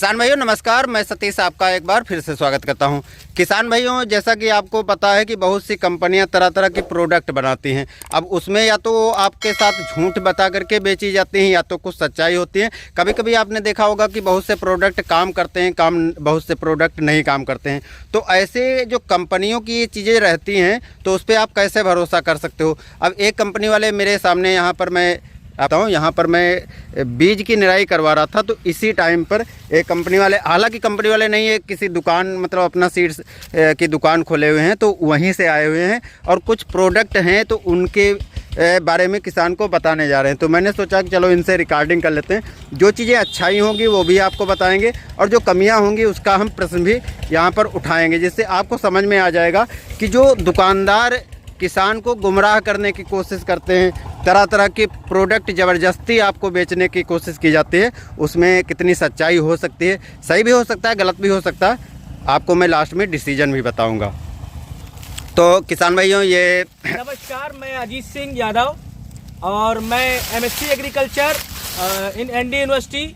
किसान भाइयों नमस्कार, मैं सतीश आपका एक बार फिर से स्वागत करता हूं। किसान भाइयों, जैसा कि आपको पता है कि बहुत सी कंपनियां तरह तरह के प्रोडक्ट बनाती हैं। अब उसमें या तो आपके साथ झूठ बता करके बेची जाती हैं या तो कुछ सच्चाई होती है। कभी कभी आपने देखा होगा कि बहुत से प्रोडक्ट काम करते हैं, बहुत से प्रोडक्ट नहीं काम करते हैं। तो ऐसे जो कंपनियों की ये चीज़ें रहती हैं तो उस पर आप कैसे भरोसा कर सकते हो। अब एक कंपनी वाले मेरे सामने यहाँ पर मैं आता हूँ, यहाँ पर मैं बीज की निराई करवा रहा था, तो इसी टाइम पर एक कंपनी वाले, हालांकि कंपनी वाले नहीं है, किसी दुकान मतलब अपना सीड्स की दुकान खोले हुए हैं, तो वहीं से आए हुए हैं और कुछ प्रोडक्ट हैं तो उनके बारे में किसान को बताने जा रहे हैं। तो मैंने सोचा कि चलो इनसे रिकॉर्डिंग कर लेते हैं। जो चीज़ें अच्छाई होंगी वो भी आपको बताएंगे और जो कमियां होंगी उसका हम प्रश्न भी यहाँ पर उठाएंगे, जिससे आपको समझ में आ जाएगा कि जो दुकानदार किसान को गुमराह करने की कोशिश करते हैं, तरह तरह के प्रोडक्ट ज़बरदस्ती आपको बेचने की कोशिश की जाती है, उसमें कितनी सच्चाई हो सकती है। सही भी हो सकता है, गलत भी हो सकता है। आपको मैं लास्ट में डिसीजन भी बताऊंगा। तो किसान भाइयों, ये नमस्कार, मैं अजीत सिंह यादव और मैं MSc agriculture in ND university.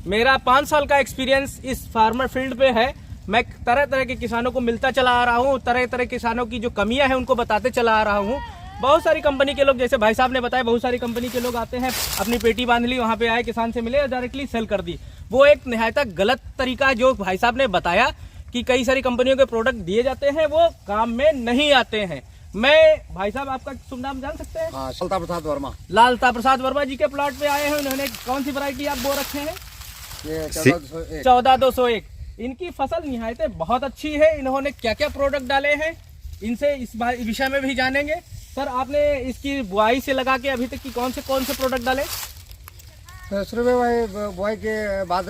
मेरा 5 साल का एक्सपीरियंस इस फार्मर फील्ड पे है। मैं तरह तरह के किसानों को मिलता चला आ रहा हूँ, तरह तरह के किसानों की जो कमियां हैं उनको बताते चला आ रहा हूँ। बहुत सारी कंपनी के लोग, जैसे भाई साहब ने बताया, बहुत सारी कंपनी के लोग आते हैं, अपनी पेटी बांध ली, वहाँ पे आए, किसान से मिले और डायरेक्टली सेल कर दी। वो एक निहायत गलत तरीका है जो भाई साहब ने बताया कि कई सारी कंपनियों के प्रोडक्ट दिए जाते हैं, वो काम में नहीं आते हैं। मैं भाई साहब, आपका शुभ नाम जान सकते हैं? लालता प्रसाद वर्मा। लालता प्रसाद वर्मा जी के प्लॉट पे आए हैं। उन्होंने कौन सी वैरायटी आप बो रखे हैं? ये 14-201। इनकी फसल निहायत बहुत अच्छी है। इन्होंने क्या क्या प्रोडक्ट डाले हैं इनसे इस विषय में भी जानेंगे। सर, आपने इसकी बुआई से लगा के अभी तक की कौन से प्रोडक्ट डाले? शुरू में भाई बुआई के बाद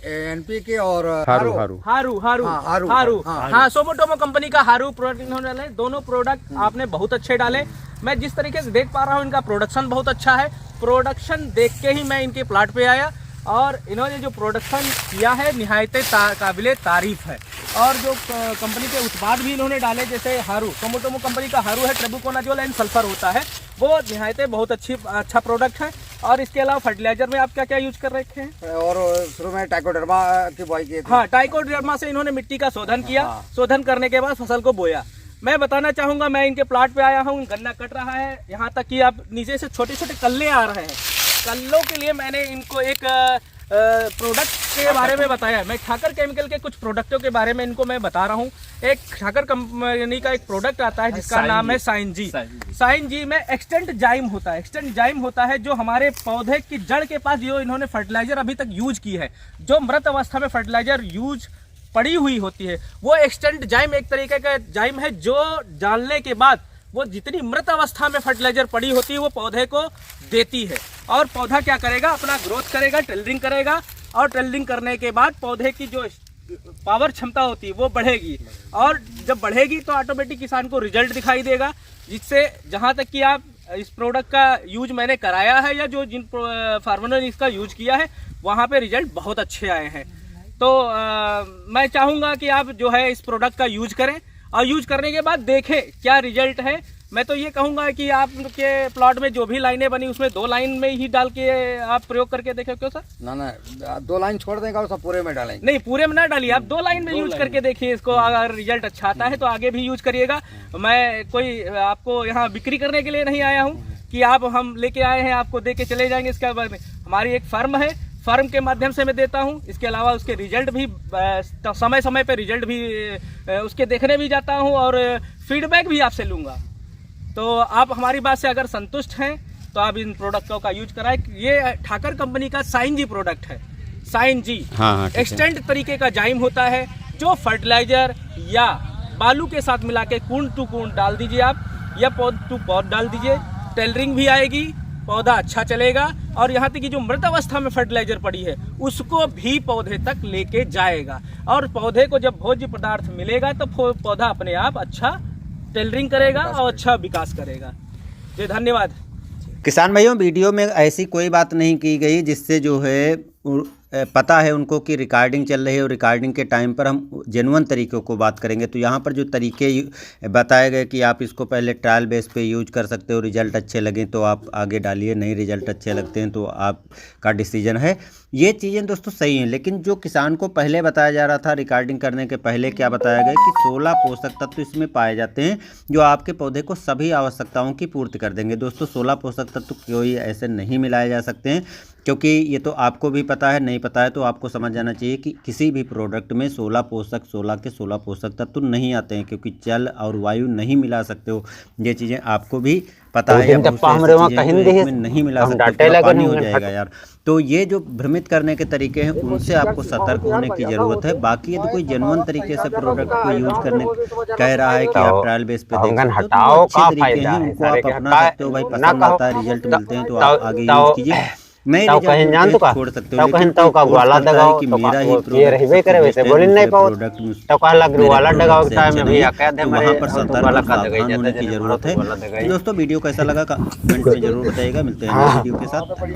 एनपीके और हारू हाँ, सोमोटोमो कंपनी का हारू प्रोडक्ट इन्होंने डाले। दोनों प्रोडक्ट आपने बहुत अच्छे डाले। मैं जिस तरीके से देख पा रहा हूँ, इनका प्रोडक्शन बहुत अच्छा है। प्रोडक्शन देख के ही मैं इनके प्लाट पे आया और इन्होंने जो प्रोडक्शन किया है निहायत काबिले तारीफ है। और जो कंपनी के उत्पाद भी इन्होंने डाले, जैसे हारू, सोमोटोमो कंपनी का हारू है, ट्रेबुकोनाजोल एंड सल्फर होता है, वो निहायत बहुत अच्छा प्रोडक्ट है। और इसके अलावा फर्टिलाइजर में आप क्या क्या यूज कर रखे हैं? और शुरू में टाइकोडर्मा की बुआई की थी। हाँ, टाइकोडर्मा से इन्होंने मिट्टी का शोधन किया। शोधन करने के बाद फसल को बोया। मैं बताना चाहूंगा, मैं इनके प्लाट पे आया हूँ, गन्ना कट रहा है, यहाँ तक कि आप नीचे से छोटे छोटे कल्ले आ रहे हैं। कल्लों के लिए मैंने इनको एक प्रोडक्ट के बारे में बताया है। मैं ठाकर केमिकल के कुछ प्रोडक्टों के बारे में इनको मैं बता रहा हूँ। एक ठाकर कंपनी का एक प्रोडक्ट आता है जिसका नाम है साइन जी। साइन जी में एक्सटेंट जाइम होता है। एक्सटेंट जाइम होता है जो हमारे पौधे की जड़ के पास जो इन्होंने फर्टिलाइजर अभी तक यूज की है, जो मृत अवस्था में फर्टिलाइजर यूज पड़ी हुई होती है, वो एक्सटेंट जाइम एक तरीके का जाइम है जो डालने के बाद वो जितनी मृत अवस्था में फर्टिलाइजर पड़ी होती है वो पौधे को देती है। और पौधा क्या करेगा, अपना ग्रोथ करेगा, टेलरिंग करेगा, और टेलरिंग करने के बाद पौधे की जो पावर क्षमता होती है वो बढ़ेगी। और जब बढ़ेगी तो ऑटोमेटिक किसान को रिजल्ट दिखाई देगा, जिससे जहाँ तक कि आप इस प्रोडक्ट का यूज मैंने कराया है या जो जिन फार्मरों ने इसका यूज किया है वहाँ पे रिजल्ट बहुत अच्छे आए हैं। तो मैं चाहूँगा कि आप जो है इस प्रोडक्ट का यूज करें और यूज करने के बाद देखें क्या रिजल्ट है। मैं तो ये कहूँगा कि आपके प्लॉट में जो भी लाइनें बनी उसमें 2 लाइन में ही डाल के आप प्रयोग करके देखें। क्यों सर? ना 2 लाइन छोड़ देगा और सब पूरे में डालेंगे। नहीं, पूरे में ना डालिए, आप 2 लाइन में यूज करके देखिए इसको। अगर रिजल्ट अच्छा आता है तो आगे भी यूज करिएगा। मैं कोई आपको यहाँ बिक्री करने के लिए नहीं आया हूँ कि आप हम लेके आए हैं आपको दे के चले जाएंगे। इसके बारे में हमारी एक फर्म है, फर्म के माध्यम से मैं देता हूं। इसके अलावा उसके रिजल्ट भी समय समय पे रिजल्ट भी उसके देखने भी जाता हूं और फीडबैक भी आपसे लूंगा। तो आप हमारी बात से अगर संतुष्ट हैं तो आप इन प्रोडक्टों का यूज कराएं। ये ठाकर कंपनी का साइन जी प्रोडक्ट है। साइन जी एक्सटेंट तरीके का जाइम होता है जो फर्टिलाइजर या बालू के साथ मिला के कूंड टू कूंड डाल दीजिए आप, या पौध टू पौध डाल दीजिए। टेलरिंग भी आएगी, पौधा अच्छा चलेगा, और यहाँ तक कि जो मृत अवस्था में फर्टिलाइजर पड़ी है उसको भी पौधे तक लेके जाएगा। और पौधे को जब भोज्य पदार्थ मिलेगा तो पौधा अपने आप अच्छा टेलरिंग करेगा और अच्छा विकास करेगा। जी धन्यवाद। किसान भाइयों, वीडियो में ऐसी कोई बात नहीं की गई जिससे जो है पता है उनको कि रिकॉर्डिंग चल रही है और रिकॉर्डिंग के टाइम पर हम जेन्युइन तरीक़ों को बात करेंगे। तो यहाँ पर जो तरीके बताए गए कि आप इसको पहले ट्रायल बेस पे यूज कर सकते हो, रिज़ल्ट अच्छे लगें तो आप आगे डालिए, नहीं रिज़ल्ट अच्छे लगते हैं तो आपका डिसीजन है। ये चीज़ें दोस्तों सही हैं, लेकिन जो किसान को पहले बताया जा रहा था रिकॉर्डिंग करने के पहले क्या बताया गया कि 16 पोषक तत्व इसमें पाए जाते हैं जो आपके पौधे को सभी आवश्यकताओं की पूर्ति कर देंगे। दोस्तों 16 पोषक तत्व कोई ऐसे नहीं मिलाए जा सकते हैं, क्योंकि ये तो आपको भी पता है, नहीं पता है तो आपको समझ जाना चाहिए कि किसी भी प्रोडक्ट में 16 के 16 पोषक तत्व नहीं आते हैं, क्योंकि जल और वायु नहीं मिला सकते हो। ये चीज़ें आपको भी पता है, नहीं मिला सकते पानी हो जाएगा यार। तो ये जो भ्रमित करने के तरीके हैं उनसे आपको सतर्क होने की ज़रूरत है। बाकी यदि कोई जेन्युइन तरीके से प्रोडक्ट को यूज करने कह रहा है कि आप ट्रायल बेस पे देख सकते हो, तो अच्छे तरीके हैं, उनको आप अपना सकते हो। भाई पसंद आता है, रिजल्ट मिलते हैं तो आप आगे यूज कीजिए। नहीं छोड़ सकते हो, लेकिन कि मेरा ही प्रोडक्ट वहाँ पर सतर्क सावधान होने की जरूरत है। दोस्तों वीडियो कैसा लगा कमेंट में जरूर बताइएगा। मिलते हैं वीडियो के साथ।